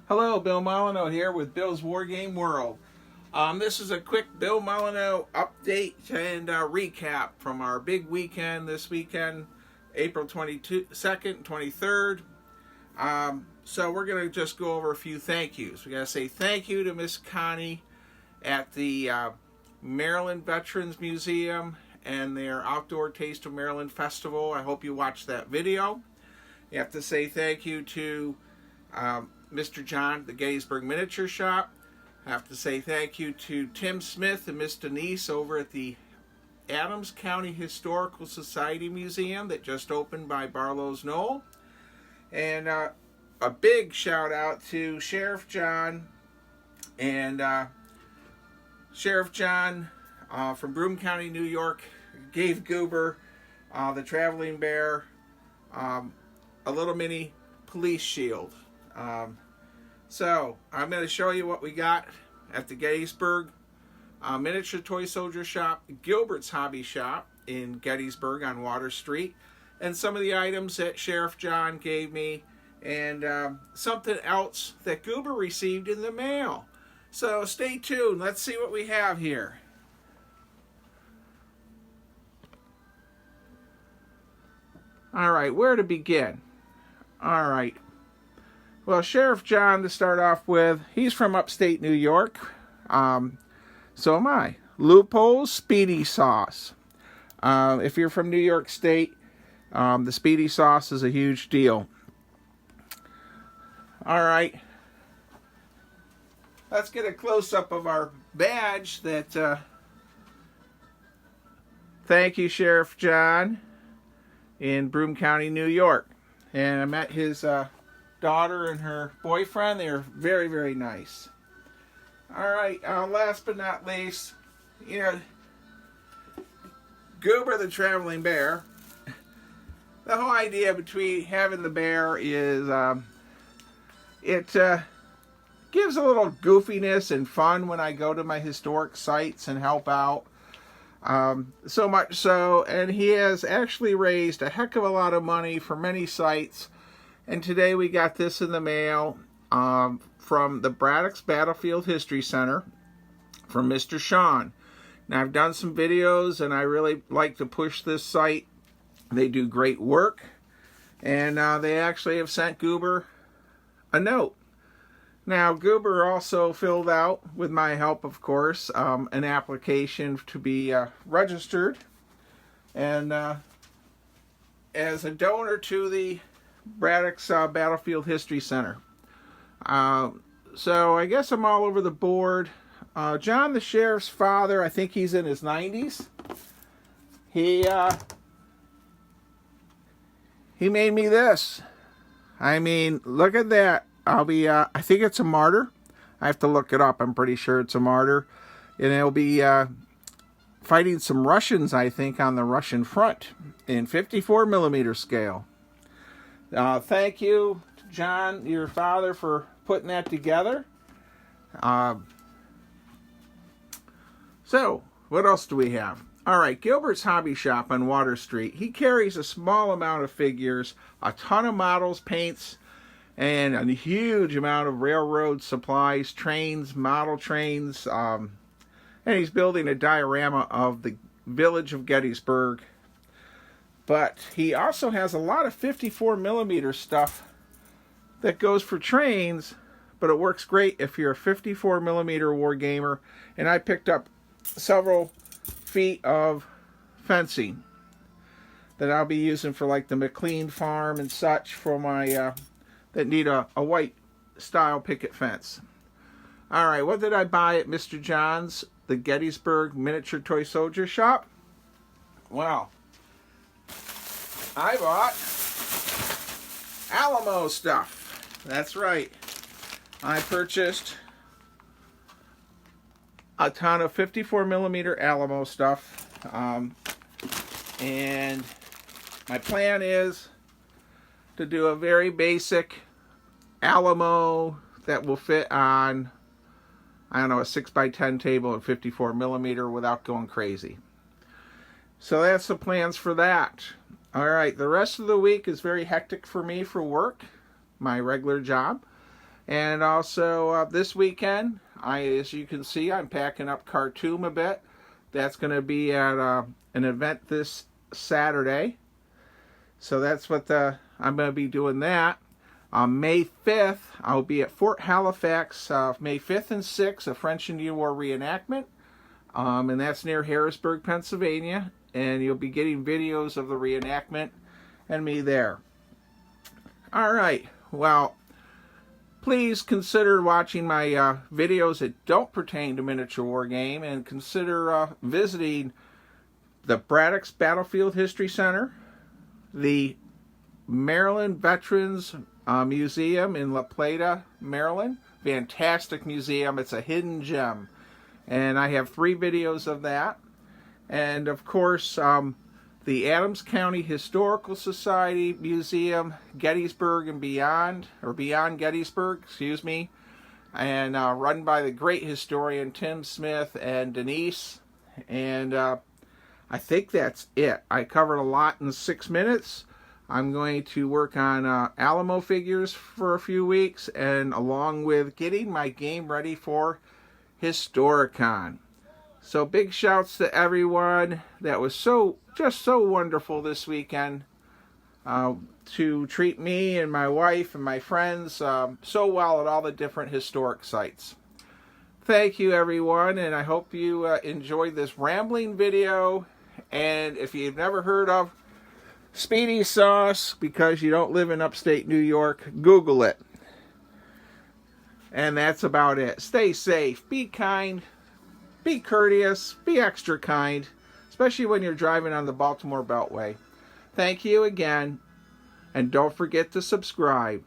Hello, Bill Molyneux here with Bill's War Game World. This is a quick Bill Molyneux update and recap from our big weekend this weekend, April 22nd, 23rd. So we're going to just go over a few thank yous. We got to say thank you to Miss Connie at the Maryland Veterans Museum and their Outdoor Taste of Maryland Festival. I hope you watched that video. You have to say thank you to Mr. John, the Gettysburg Miniature Shop. I have to say thank you to Tim Smith and Miss Denise over at the Adams County Historical Society Museum that just opened by Barlow's Knoll. And a big shout out to Sheriff John and Sheriff John from Broome County, New York, gave Goober, the traveling bear, a little mini police shield. So I'm going to show you what we got at the Gettysburg Miniature Toy Soldier Shop, Gilbert's Hobby Shop in Gettysburg on Water Street, and some of the items that Sheriff John gave me, and something else that Goober received in the mail. So stay tuned. Let's see what we have here. All right, where to begin? All right. Well, Sheriff John, to start off with, he's from upstate New York. So am I. Loopholes Speedy Sauce. If you're from New York State, the Speedy Sauce is a huge deal. All right. Let's get a close-up of our badge that, thank you, Sheriff John, in Broome County, New York. And I met his daughter and her boyfriend. They were very, very nice. All right, last but not least, Goober the traveling bear. The whole idea between having the bear is it gives a little goofiness and fun when I go to my historic sites and help out. So much so, and he has actually raised a heck of a lot of money for many sites. And today we got this in the mail from the Braddock's Battlefield History Center from Mr. Sean. Now, I've done some videos and I really like to push this site. They do great work. And they actually have sent Goober a note. Now, Goober also filled out, with my help of course, an application to be registered and as a donor to the Braddock's Battlefield History Center. So I guess I'm all over the board. John, the sheriff's father, I think he's in his 90s. He made me this. I mean, look at that. I think it's a martyr. I have to look it up. I'm pretty sure it's a martyr. And it'll be fighting some Russians, I think, on the Russian front in 54 millimeter scale. Thank you, John, your father, for putting that together. So, what else do we have? All right, Gilbert's Hobby Shop on Water Street. He carries a small amount of figures, a ton of models, paints, and a huge amount of railroad supplies, trains, model trains. And he's building a diorama of the village of Gettysburg. But he also has a lot of 54 millimeter stuff that goes for trains, but it works great if you're a 54 millimeter war gamer. And I picked up several feet of fencing that I'll be using for like the McLean farm and such for my that need a white style picket fence. All right, what did I buy at Mr. John's, the Gettysburg Miniature Toy Soldier Shop? Well, I bought Alamo stuff. That's right. I purchased a ton of 54 millimeter Alamo stuff. And my plan is to do a very basic Alamo that will fit on, I don't know, a 6x10 table at 54 millimeter without going crazy. So that's the plans for that. All right, the rest of the week is very hectic for me for work, my regular job. And also this weekend, as you can see, I'm packing up Khartoum a bit. That's going to be at an event this Saturday. So that's what I'm going to be doing that. On May 5th, I'll be at Fort Halifax, May 5th and 6th, a French Indian War reenactment. And that's near Harrisburg, Pennsylvania. And you'll be getting videos of the reenactment and me there. All right. Well, please consider watching my videos that don't pertain to miniature war game, and consider visiting the Braddock's Battlefield History Center, the Maryland Veterans Museum in La Plata, Maryland. Fantastic museum. It's a hidden gem. And I have 3 videos of that. And of course, the Adams County Historical Society Museum, Gettysburg and Beyond, or Beyond Gettysburg, excuse me, and run by the great historian Tim Smith and Denise. And I think that's it. I covered a lot in 6 minutes. I'm going to work on Alamo figures for a few weeks, and along with getting my game ready for Historicon. So big shouts to everyone that was just so wonderful this weekend to treat me and my wife and my friends so well at all the different historic sites. Thank you, everyone, and I hope you enjoyed this rambling video. And if you've never heard of Speedy Sauce because you don't live in upstate New York, Google it. And that's about it. Stay safe, be kind, be courteous, be extra kind, especially when you're driving on the Baltimore Beltway. Thank you again, and don't forget to subscribe.